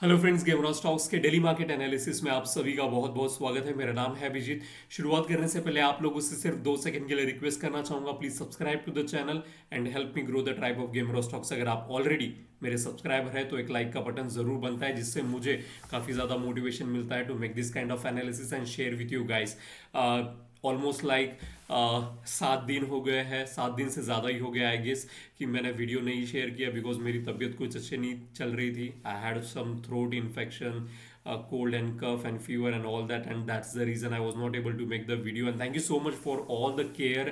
Hello friends, गेमरा stocks के daily market analysis में आप सभी का बहुत बहुत स्वागत है। मेरा नाम है अभिजीत। शुरुआत करने से पहले आप लोगों से सिर्फ 2 सेकंड के लिए रिक्वेस्ट करना चाहूंगा। Please subscribe to the channel and help me grow the tribe of Gamera stocks. अगर आप ऑलरेडी मेरे सब्सक्राइबर है तो एक लाइक का बटन जरूर बनता है, जिससे मुझे काफ़ी ज़्यादा मोटिवेशन मिलता है to make this kind of analysis and share with you guys. Almost like 7 दिन हो गए हैं, 7 दिन से ज़्यादा ही हो गया आई गेस कि मैंने वीडियो नहीं शेयर किया, बिकॉज मेरी तबीयत कुछ अच्छी नहीं चल रही थी। I had some throat infection, cold and cough and fever and all that, and that's the reason I was not able to make the video. And thank you so much for all the care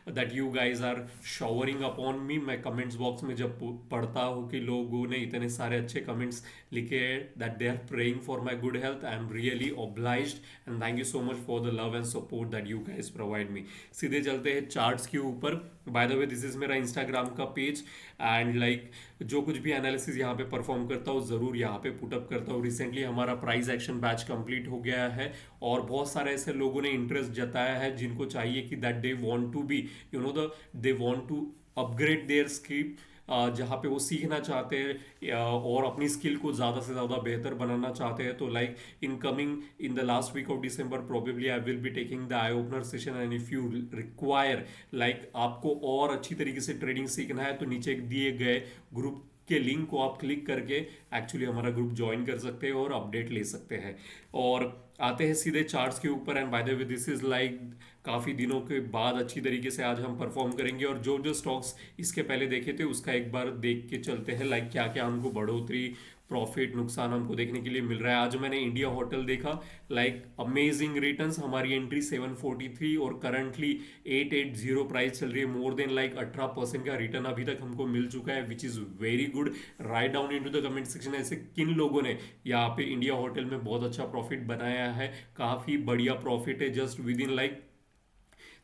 that you guys are showering upon me. मैं comments box में जब पढ़ता हूँ कि लोगों ने इतने सारे अच्छे कमेंट्स लिखे हैं that they are praying for my good health, I am really obliged and thank you so much for the love and support that you guys provide me. सीधे चलते हैं चार्ट्स के ऊपर। By the way, this is मेरा Instagram का page and like जो कुछ भी एनालिसिस यहाँ पे परफॉर्म करता हूँ ज़रूर यहाँ पे पुटअप करता हूँ। रिसेंटली हमारा प्राइस एक्शन बैच कंप्लीट हो गया है और बहुत सारे ऐसे लोगों ने इंटरेस्ट जताया है जिनको चाहिए कि that they want to be they want to upgrade their skill, जहाँ पे वो सीखना चाहते हैं और अपनी स्किल को ज़्यादा से ज़्यादा बेहतर बनाना चाहते हैं। तो like in coming in the last week of December probably I will be taking the eye opener session, and if you require like आपको और अच्छी तरीके से ट्रेडिंग सीखना है तो नीचे दिए गए ग्रुप के लिंक को आप क्लिक करके एक्चुअली हमारा ग्रुप ज्वाइन कर सकते हैं और अपडेट ले सकते हैं। और आते हैं सीधे चार्ट्स के ऊपर। And bye the way, this is like काफ़ी दिनों के बाद अच्छी तरीके से आज हम परफॉर्म करेंगे, और जो जो स्टॉक्स इसके पहले देखे थे उसका एक बार देख के चलते हैं लाइक क्या क्या हमको बढ़ोतरी, प्रॉफिट, नुकसान हमको देखने के लिए मिल रहा है। आज मैंने इंडिया होटल देखा, लाइक अमेजिंग रिटर्न्स। हमारी एंट्री 743 और करंटली 880 प्राइस चल रही है। मोर देन लाइक 18% का रिटर्न अभी तक हमको मिल चुका है, which is very good. Write down into the comment section ऐसे किन लोगों ने यहाँ पे इंडिया होटल में बहुत अच्छा प्रॉफिट बनाया है। काफ़ी बढ़िया प्रॉफिट है, just with in like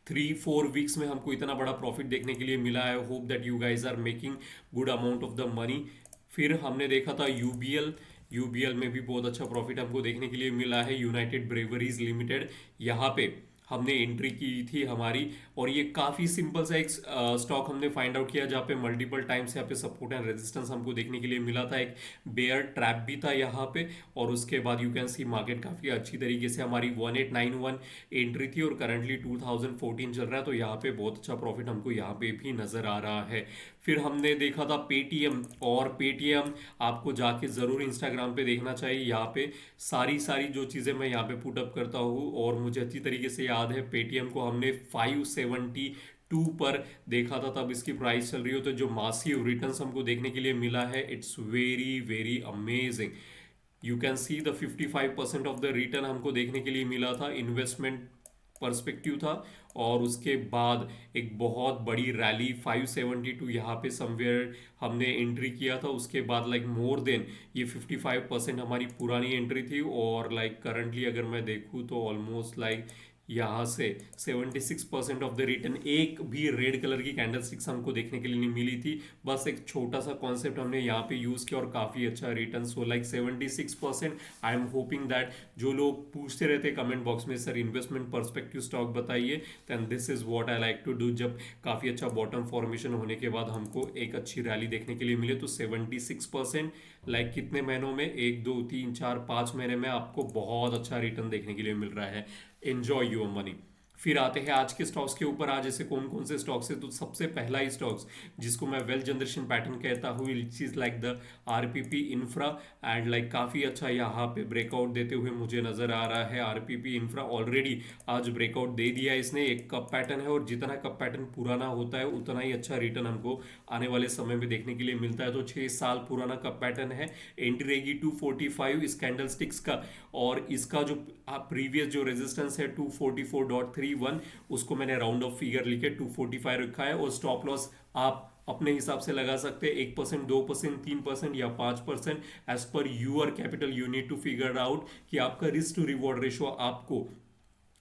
3-4 weeks में हमको इतना बड़ा प्रॉफिट देखने के लिए मिला है। Hope that you guys are making good amount of the money. फिर हमने देखा था यूबीएल। यूबीएल में भी बहुत अच्छा प्रॉफिट हमको देखने के लिए मिला है। यूनाइटेड ब्रेवरीज लिमिटेड, यहाँ पे हमने एंट्री की थी हमारी, और ये काफ़ी सिंपल सा एक स्टॉक हमने फाइंड आउट किया जहाँ पे मल्टीपल टाइम्स यहाँ पे सपोर्ट एंड रेजिस्टेंस हमको देखने के लिए मिला था। एक बेयर ट्रैप भी था यहाँ पे, और उसके बाद यू कैन सी मार्केट काफ़ी अच्छी तरीके से हमारी 1891 एंट्री थी और करंटली 2014 चल रहा है। तो यहाँ पे बहुत अच्छा प्रॉफिट हमको यहाँ पे भी नज़र आ रहा है। फिर हमने देखा था पेटीएम, और पेटीएम आपको जाके ज़रूर इंस्टाग्राम पे देखना चाहिए। यहाँ पे सारी सारी जो चीज़ें मैं यहाँ पे पुटअप करता हूँ, और मुझे अच्छी तरीके से याद है पेटीएम को हमने 572 पर देखा था, तब इसकी प्राइस चल रही हो। तो जो मासिव रिटर्न्स हमको देखने के लिए मिला है, it's very very amazing. You can see the 55% of the return हमको देखने के लिए मिला था, इन्वेस्टमेंट पर्सपेक्टिव था। और उसके बाद एक बहुत बड़ी रैली 572 यहाँ पे समवेयर हमने एंट्री किया था। उसके बाद लाइक मोर देन ये 55% हमारी पुरानी एंट्री थी, और लाइक करंटली अगर मैं देखूँ तो ऑलमोस्ट लाइक यहाँ से 76% ऑफ द रिटर्न। एक भी रेड कलर की कैंडल स्टिक्स हमको देखने के लिए नहीं मिली थी, बस एक छोटा सा कॉन्सेप्ट हमने यहाँ पे यूज़ किया और काफ़ी अच्छा return. So like 76%। I am hoping that जो लोग पूछते रहते कमेंट बॉक्स में सर इन्वेस्टमेंट पर्सपेक्टिव स्टॉक बताइए, then this is what I like to do. जब काफ़ी अच्छा बॉटम फॉर्मेशन होने के बाद हमको एक अच्छी रैली देखने के लिए मिले, तो 76% लाइक कितने महीनों में, 1 2 3 4 5 महीने में आपको बहुत अच्छा रिटर्न देखने के लिए मिल रहा है। Enjoy your money. फिर आते हैं आज के स्टॉक्स के ऊपर। आज ऐसे कौन कौन से स्टॉक्स है, तो सबसे पहला ही स्टॉक्स जिसको मैं वेल्थ जनरेशन पैटर्न कहता हूँ, विच is like the RPP infra. And like काफ़ी अच्छा यहाँ पे ब्रेकआउट देते हुए मुझे नज़र आ रहा है। आरपीपी इंफ्रा ऑलरेडी आज ब्रेकआउट दे दिया इसने। एक कप पैटर्न है, और जितना कप पैटर्न पुराना होता है उतना ही अच्छा रिटर्न हमको आने वाले समय में देखने के लिए मिलता है। तो 6 साल पुराना कप पैटर्न है। एंट्री रहेगी 245 इस कैंडल स्टिक्स का, और इसका जो प्रीवियस जो रेजिस्टेंस है 244.31, उसको मैंने राउंड ऑफ फिगर लिखे 245 रखा है। और स्टॉप लॉस आप अपने हिसाब से लगा सकते हैं, 1%, 2%, 3% या 5%। As per your capital you need to figure out कि आपका रिस्क टू रिवॉर्ड रेशो आपको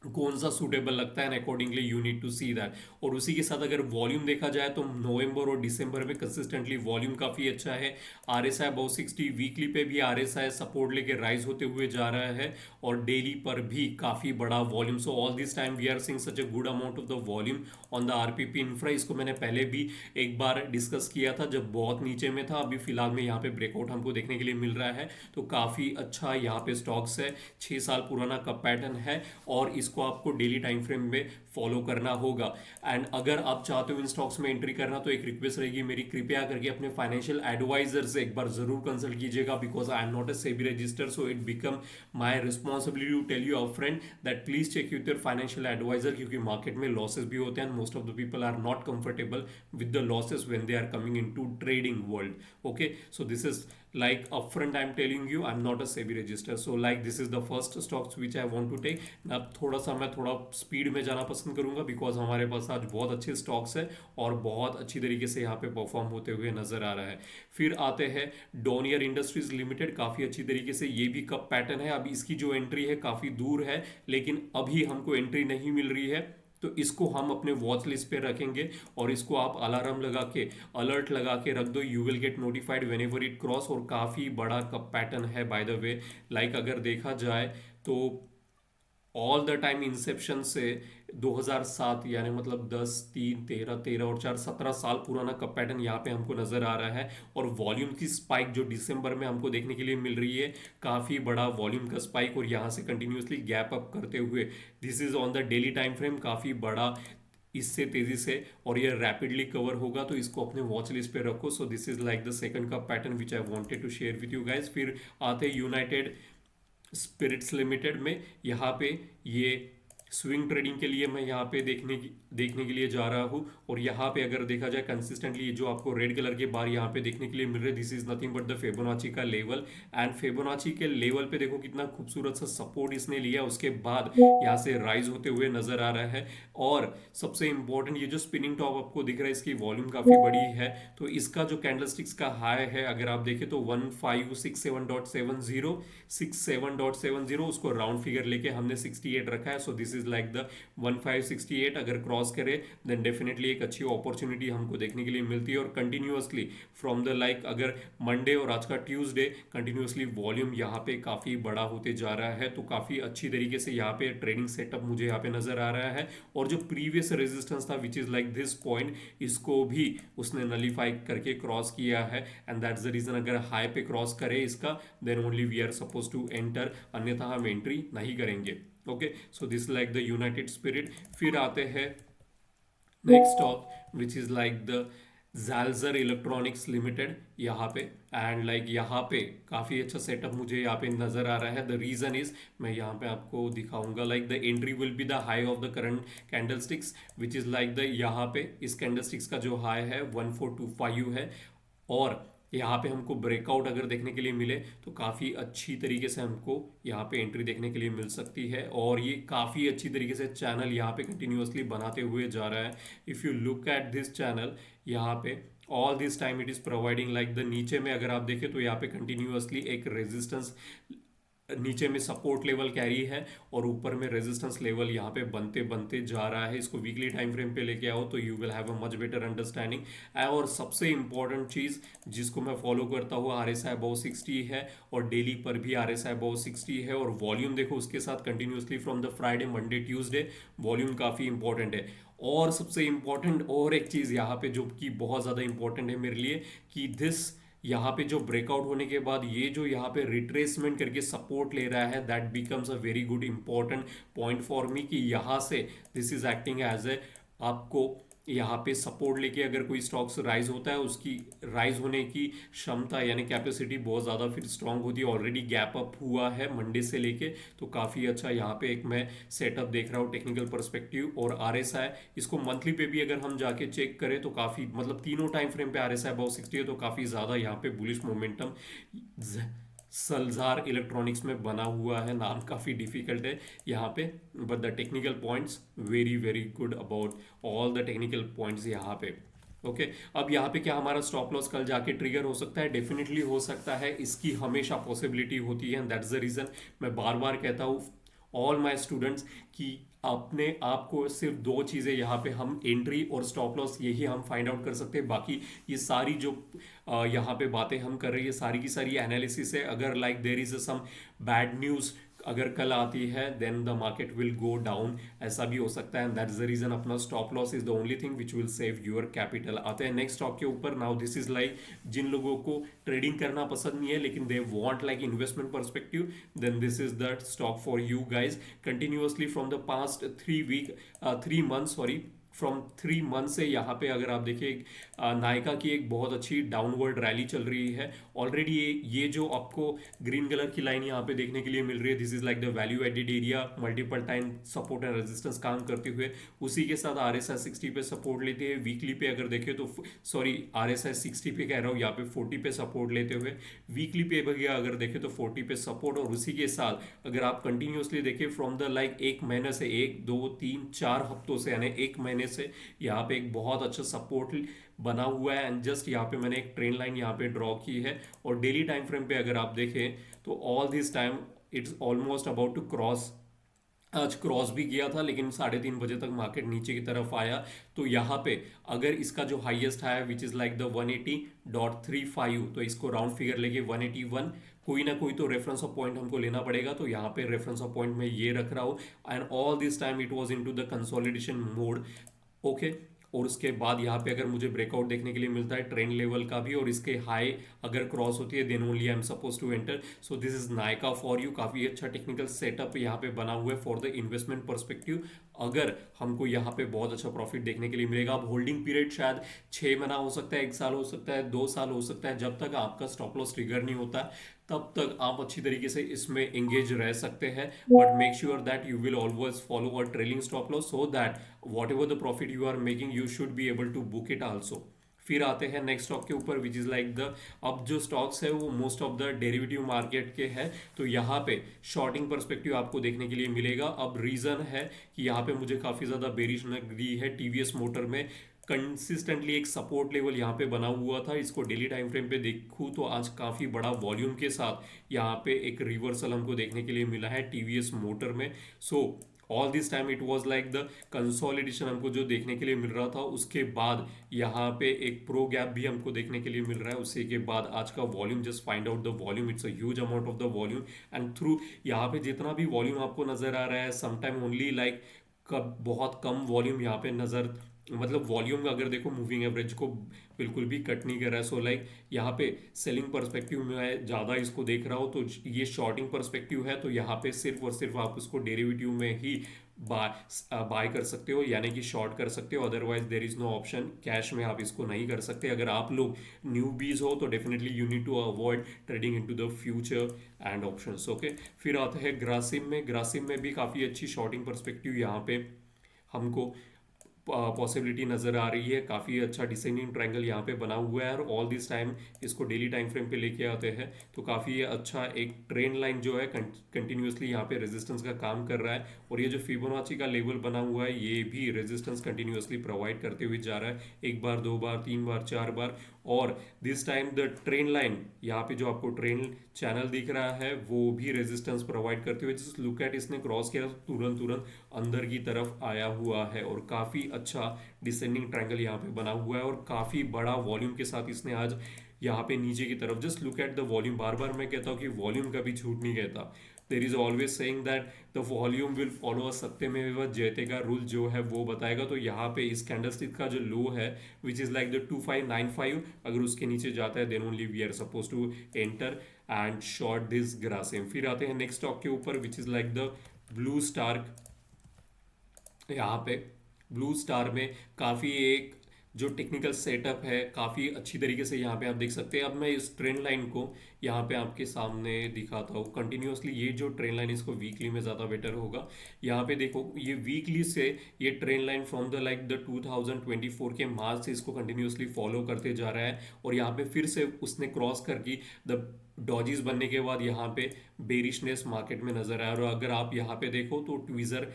कौन सा सूटेबल लगता है, and accordingly you need to see that. और उसी के साथ अगर वॉल्यूम देखा जाए तो नवंबर और दिसंबर में कंसिस्टेंटली वॉल्यूम काफ़ी अच्छा है। RSI अबाउ 60 वीकली पे भी RSI सपोर्ट लेके राइज होते हुए जा रहा है, और डेली पर भी काफ़ी बड़ा volume. So all this time we are seeing such a good amount of the volume on the RPP infra. इसको मैंने पहले भी एक बार डिस्कस किया था जब बहुत नीचे में था। अभी फिलहाल में यहाँ पे ब्रेकआउट हमको देखने के लिए मिल रहा है, तो काफ़ी अच्छा यहाँ पे स्टॉक्स है। 6 साल पुराना कप पैटर्न है, और इसको आपको डेली टाइम फ्रेम में फॉलो करना होगा। एंड अगर आप चाहते हो इन स्टॉक्स में एंट्री करना, तो एक रिक्वेस्ट रहेगी मेरी, कृपया करके अपने फाइनेंशियल एडवाइजर से एक बार जरूर कंसल्ट कीजिएगा, because I am not a SEBI register. So it become my responsibility to tell you upfront that please check with your financial advisor, क्योंकि मार्केट में लॉसेस भी होते हैं, and most of the people are not comfortable with the losses when they are coming into trading world. Okay, so this is like upfront I'm telling you, I'm not a SEBI register. So like this is the first stocks which I want to take. अब थोड़ा सा मैं थोड़ा speed में जाना पसंद करूंगा, because हमारे पास आज बहुत अच्छे स्टॉक्स है और बहुत अच्छी तरीके से यहाँ पे परफॉर्म होते हुए नजर आ रहा है। फिर आते हैं डोनियर इंडस्ट्रीज लिमिटेड। काफ़ी अच्छी तरीके से ये भी कप पैटर्न है। अब इसकी जो एंट्री है काफ़ी दूर है, लेकिन अभी हमको एंट्री नहीं मिल रही है, तो इसको हम अपने वॉच लिस्ट पे रखेंगे, और इसको आप अलार्म लगा के, अलर्ट लगा के रख दो। You will get notified when ever it cross. और काफ़ी बड़ा कप पैटर्न है बाय द वे। लाइक अगर देखा जाए तो ऑल द टाइम इंसेप्शन से 2007, यानी मतलब 10, 3, 13, 13 और 4, 17 साल पुराना कप पैटर्न यहाँ पे हमको नजर आ रहा है। और वॉल्यूम की स्पाइक जो दिसंबर में हमको देखने के लिए मिल रही है, काफ़ी बड़ा वॉल्यूम का स्पाइक, और यहाँ से कंटिन्यूसली गैप अप करते हुए, this is on the daily time frame, काफ़ी बड़ा इससे तेजी से, और ये रैपिडली कवर होगा, तो इसको अपने वॉच लिस्ट पे रखो। So this is like the second cup pattern which I wanted to share with you guys. फिर आते यूनाइटेड स्पिरिट्स लिमिटेड में। यहाँ पे ये स्विंग ट्रेडिंग के लिए मैं यहाँ पे देखने के लिए जा रहा हूँ। और यहाँ पे अगर देखा जाए कंसिस्टेंटली, जो आपको रेड कलर के बार यहाँ पे देखने के लिए मिल रहे हैं, this is nothing but the Fibonacci का लेवल। एंड फेबोनाची के लेवल पे देखो कितना खूबसूरत सा सपोर्ट इसने लिया, उसके बाद यहाँ से राइज होते हुए नजर आ रहा है। और सबसे इंपॉर्टेंट, ये जो स्पिनिंग टॉप आपको दिख रहा है, इसकी वॉल्यूम काफी बड़ी है, तो इसका जो कैंडलस्टिक्स का हाई है अगर आप देखें तो 1567.70, 67.70, उसको राउंड फिगर लेके हमने 68 रखा है। सो दिस इज लाइक द 1568। अगर क्रॉस करे देन डेफिनेटली एक अच्छी अपॉर्चुनिटी हमको देखने के लिए मिलती है। और कंटिन्यूअसली फ्रॉम द लाइक अगर मंडे और आज का ट्यूसडे, कंटिन्यूअसली वॉल्यूम यहाँ पे काफ़ी बड़ा होते जा रहा है, तो काफ़ी अच्छी तरीके से यहाँ पे ट्रेडिंग सेटअप मुझे यहाँ पे नजर आ रहा है। और जो प्रीवियस रेजिस्टेंस था which is like this point, इसको भी उसने नलीफाई करके क्रॉस किया है, एंड दैट्स द रीज़न अगर हाई पे क्रॉस करे इसका, then only we are suppose to enter, अन्यथा हम एंट्री नहीं करेंगे। Okay, so this like the United Spirit. फिर आते हैं next stock which is like the Salzer Electronics Limited यहाँ पे। एंड लाइक यहाँ पे काफ़ी अच्छा सेटअप मुझे यहाँ पे नज़र आ रहा है। द रीज़न इज, मैं यहाँ पे आपको दिखाऊंगा, like the entry will be the high of the current candlesticks which is like the, यहाँ पे इस कैंडलस्टिक्स का जो हाई है 1425 है। और यहाँ पे हमको ब्रेकआउट अगर देखने के लिए मिले तो काफ़ी अच्छी तरीके से हमको यहाँ पे एंट्री देखने के लिए मिल सकती है। और ये काफ़ी अच्छी तरीके से चैनल यहाँ पे कंटिन्यूअसली बनाते हुए जा रहा है। If you look at this channel, यहाँ पे all this time it is providing like the, नीचे में अगर आप देखें तो यहाँ पे कंटिन्यूअसली एक रेजिस्टेंस, नीचे में सपोर्ट लेवल कैरी है, और ऊपर में रेजिस्टेंस लेवल यहाँ पे बनते बनते जा रहा है। इसको वीकली टाइम फ्रेम पे लेके आओ तो you will have a much better understanding. और सबसे इंपॉर्टेंट चीज़ जिसको मैं फॉलो करता हूँ, RSI अबाउ 60 है, और डेली पर भी RSI अबाउ 60 है, और वॉल्यूम देखो उसके साथ continuously from the Friday, Monday, Tuesday, volume काफ़ी इंपॉर्टेंट है। और सबसे इंपॉर्टेंट और एक चीज़ यहाँ पे जो कि बहुत ज़्यादा इंपॉर्टेंट है मेरे लिए, कि दिस यहाँ पे जो ब्रेकआउट होने के बाद ये जो यहाँ पे रिट्रेसमेंट करके सपोर्ट ले रहा है, that becomes a very good important point for me, कि यहाँ से this is acting as a, आपको यहाँ पे सपोर्ट लेके अगर कोई स्टॉक्स राइज होता है, उसकी राइज होने की क्षमता यानी कैपेसिटी बहुत ज़्यादा फिर स्ट्रांग होती है। ऑलरेडी गैप अप हुआ है मंडे से लेके, तो काफ़ी अच्छा यहाँ पे एक मैं सेटअप देख रहा हूँ टेक्निकल पर्सपेक्टिव। और RSI, इसको मंथली पे भी अगर हम जाके चेक करें तो काफ़ी, मतलब तीनों टाइम फ्रेम पे RSI अबाउ 60 है, तो काफ़ी ज़्यादा यहाँ पे बुलिश मोमेंटम सल्जार इलेक्ट्रॉनिक्स में बना हुआ है। नाम काफ़ी डिफिकल्ट है यहाँ पे, but the technical points very very good about all the technical points यहाँ पे। ओके, अब यहाँ पे क्या हमारा स्टॉप लॉस कल जाके ट्रिगर हो सकता है? डेफिनेटली हो सकता है, इसकी हमेशा पॉसिबिलिटी होती है, एंड दैट्स द रीज़न मैं बार बार कहता हूँ ऑल माई स्टूडेंट्स कि अपने आप को सिर्फ दो चीज़ें यहाँ पे हम एंट्री और स्टॉप लॉस यही हम फाइंड आउट कर सकते हैं। बाकी ये सारी जो यहाँ पे बातें हम कर रही है सारी की सारी एनालिसिस है। अगर like there is some bad news अगर कल आती है then the market will go down, ऐसा भी हो सकता है। And that is the reason अपना stop loss is the only thing which will save your capital. आते हैं नेक्स्ट स्टॉक के ऊपर। नाउ दिस इज लाइक जिन लोगों को ट्रेडिंग करना पसंद नहीं है लेकिन they want like investment perspective, then this is the stock for you guys. Continuously from the past 3 month sorry from 3 month से यहाँ पे अगर आप देखिए नायका की एक बहुत अच्छी डाउनवर्ड रैली चल रही है ऑलरेडी। ये जो आपको ग्रीन कलर की लाइन यहाँ पे देखने के लिए मिल रही है, this is like the value added area, multiple time support and resistance काम करते हुए उसी के साथ RSI 60 पे सपोर्ट लेते हैं। वीकली पे अगर देखें तो सॉरी RSI 60 पे कह रहा हूँ, यहाँ पे 40 पे सपोर्ट लेते हुए वीकली पे भैया अगर देखें तो 40 पे सपोर्ट। और उसी के साथ अगर आप कंटिन्यूसली देखें फ्रॉम द लाइक एक महीने से 1 2 3 4 हफ्तों से यानी एक महीने से यहाँ पे एक बहुत अच्छा सपोर्ट बना हुआ है। एंड जस्ट यहाँ पे मैंने एक ट्रेन लाइन यहाँ पे ड्रॉ की है और डेली टाइम फ्रेम पे अगर आप देखें तो all this time it's almost about to cross. आज क्रॉस भी किया था लेकिन 3:30 बजे तक मार्केट नीचे की तरफ आया। तो यहाँ पे अगर इसका जो हाईएस्ट है विच इज़ लाइक द 180.35, तो इसको राउंड फिगर लेके 181 कोई ना कोई तो रेफरेंस ऑफ पॉइंट हमको लेना पड़ेगा। तो यहाँ पे रेफरेंस ऑफ पॉइंट में ये रख रहा हूँ and all this time it was into the consolidation mode. Okay, और उसके बाद यहाँ पे अगर मुझे ब्रेकआउट देखने के लिए मिलता है ट्रेंड लेवल का भी और इसके हाई अगर क्रॉस होती है then only I am suppose to enter. So this is Nykaa for you. काफ़ी अच्छा टेक्निकल सेटअप यहाँ पे बना हुआ है फॉर द इन्वेस्टमेंट परस्पेक्टिव। अगर हमको यहाँ पे बहुत अच्छा प्रॉफिट देखने के लिए मिलेगा। अब होल्डिंग पीरियड शायद 6 महीना हो सकता है, 1 साल हो सकता है, 2 साल हो सकता है। जब तक आपका स्टॉप लॉस ट्रिगर नहीं होता तब तक आप अच्छी तरीके से इसमें एंगेज रह सकते हैं। But make sure that you will always follow a trailing stop loss so that whatever the profit you are making you should be able to book it also. फिर आते हैं नेक्स्ट स्टॉक के ऊपर which is like the, अब जो stocks है वो most of the derivative market के हैं। तो यहाँ पे शॉर्टिंग परस्पेक्टिव आपको देखने के लिए मिलेगा। अब रीजन है कि यहाँ पे मुझे काफी ज्यादा बेरिश लगी है टीवीएस मोटर में। कंसिस्टेंटली एक सपोर्ट लेवल यहाँ पे बना हुआ था। इसको डेली टाइम फ्रेम पे देखूँ तो आज काफ़ी बड़ा वॉल्यूम के साथ यहाँ पे एक रिवर्सल हमको देखने के लिए मिला है टीवीएस मोटर में। सो all this time it was like the consolidation हमको जो देखने के लिए मिल रहा था। उसके बाद यहाँ पे एक प्रो गैप भी हमको देखने के लिए मिल रहा है। उसी के बाद आज का volume, just find out the volume, it's a huge amount of the volume. And through यहाँ पे जितना भी वॉल्यूम आपको नजर आ रहा है समटाइम ओनली लाइक कब बहुत कम वॉल्यूम यहाँ पे नजर, मतलब वॉल्यूम अगर देखो मूविंग एवरेज को बिल्कुल भी कट नहीं कर रहा है। सो लाइक यहाँ पे सेलिंग पर्सपेक्टिव में मैं ज़्यादा इसको देख रहा हूँ। तो ये शॉर्टिंग पर्सपेक्टिव है तो यहाँ पे सिर्फ और सिर्फ आप उसको डेरिवेटिव में ही बाय कर सकते हो यानी कि शॉर्ट कर सकते हो। Otherwise there is no option, cash में आप इसको नहीं कर सकते। अगर आप लोग न्यू बीज हो तो definitely you need to avoid trading into the future and options. Okay, फिर आते हैं ग्रासिम में। ग्रासिम में भी काफ़ी अच्छी शॉर्टिंग पर्सपेक्टिव यहाँ पे हमको पॉसिबिलिटी नज़र आ रही है। काफ़ी अच्छा डिसेंडिंग ट्रायंगल यहाँ पे बना हुआ है और ऑल दिस टाइम इसको डेली टाइम फ्रेम पे लेके आते हैं तो काफ़ी अच्छा एक ट्रेंड लाइन जो है कंटिन्यूसली यहाँ पे रेजिस्टेंस का काम कर रहा है। और ये जो फिबोनाची का लेवल बना हुआ है ये भी रेजिस्टेंस कंटिन्यूसली प्रोवाइड करते हुए जा रहा है, एक बार, दो बार, तीन बार, चार बार। और this time the trend line यहाँ पे जो आपको ट्रेंड चैनल दिख रहा है वो भी रेजिस्टेंस प्रोवाइड करते हुए जस्ट लुक एट, इसने क्रॉस किया तुरंत तुरंत अंदर की तरफ आया हुआ है और काफ़ी अच्छा डिसेंडिंग ट्रायंगल यहाँ पे बना हुआ है और काफ़ी बड़ा वॉल्यूम के साथ इसने आज यहाँ पे नीचे की तरफ, just look at the volume. बार बार मैं कहता हूँ कि वॉल्यूम कभी झूठ नहीं कहता। There is always saying that the volume will follow सत्यमेव जयते का रूल जो है वो बताएगा। तो यहाँ पे इस कैंडलस्टिक का जो लो है विच इज लाइक द 2595, अगर उसके नीचे जाता है then only we are suppose to enter and short this Grasim. फिर आते हैं नेक्स्ट स्टॉक के ऊपर which is like the Blue Star. यहाँ पे ब्लू स्टार में काफ़ी एक जो टेक्निकल सेटअप है काफ़ी अच्छी तरीके से यहाँ पे आप देख सकते हैं। अब मैं इस ट्रेंड लाइन को यहाँ पे आपके सामने दिखाता हूँ कंटिन्यूसली। ये जो ट्रेंड लाइन इसको वीकली में ज़्यादा बेटर होगा। यहाँ पे देखो ये वीकली से ये trend line from the like the 2024 के मार्च से इसको कंटिन्यूसली फॉलो करते जा रहा है और यहाँ पे फिर से उसने क्रॉस करके द डॉजीज बनने के बाद यहाँ पे बेरिशनेस मार्केट में नजर आया। और अगर आप यहाँ पे देखो तो ट्वीजर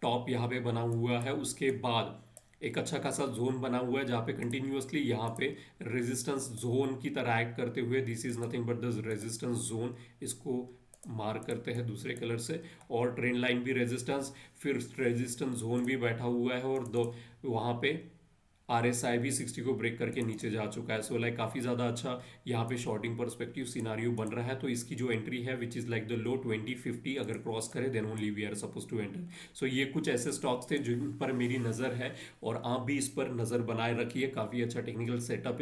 टॉप यहाँ पे बना हुआ है, उसके बाद एक अच्छा खासा जोन बना हुआ है जहाँ पे कंटिन्यूअसली यहाँ पे रेजिस्टेंस जोन की तरह एक्ट करते हुए, this is nothing but the resistance zone, इसको मार्क करते हैं दूसरे कलर से, और ट्रेंड लाइन भी रेजिस्टेंस, फिर रेजिस्टेंस जोन भी बैठा हुआ है, और दो वहाँ पे RSI भी 60 को ब्रेक करके नीचे जा चुका है। सो लाइक काफ़ी ज़्यादा अच्छा यहाँ पे शॉर्टिंग परस्पेक्टिव सिनारियो बन रहा है। तो इसकी जो एंट्री है which is like the low 2050 अगर क्रॉस करे then only we are suppose to enter. So ये कुछ ऐसे स्टॉक्स थे जिन पर मेरी नज़र है, और आप भी इस पर नज़र बनाए रखिए। काफ़ी अच्छा टेक्निकल सेटअप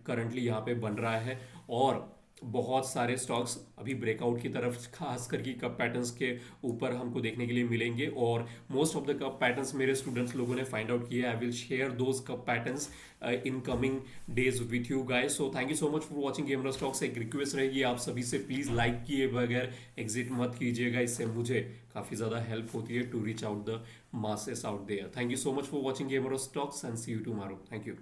करंटली यहाँ पे बन रहा है, और बहुत सारे स्टॉक्स अभी ब्रेकआउट की तरफ खास करके कप पैटर्न्स के ऊपर हमको देखने के लिए मिलेंगे, और most of the cup patterns मेरे स्टूडेंट्स लोगों ने फाइंड आउट किया। I will share those cup patterns in coming days with you guys. So thank you so much for watching gamer stocks. एक रिक्वेस्ट रहेगी आप सभी से, प्लीज़ लाइक किए बगैर एग्जिट मत कीजिएगा, इससे मुझे काफ़ी ज़्यादा हेल्प होती है to reach out the masses out there. Thank you so much for watching gamer stocks and see you tomorrow. Thank you.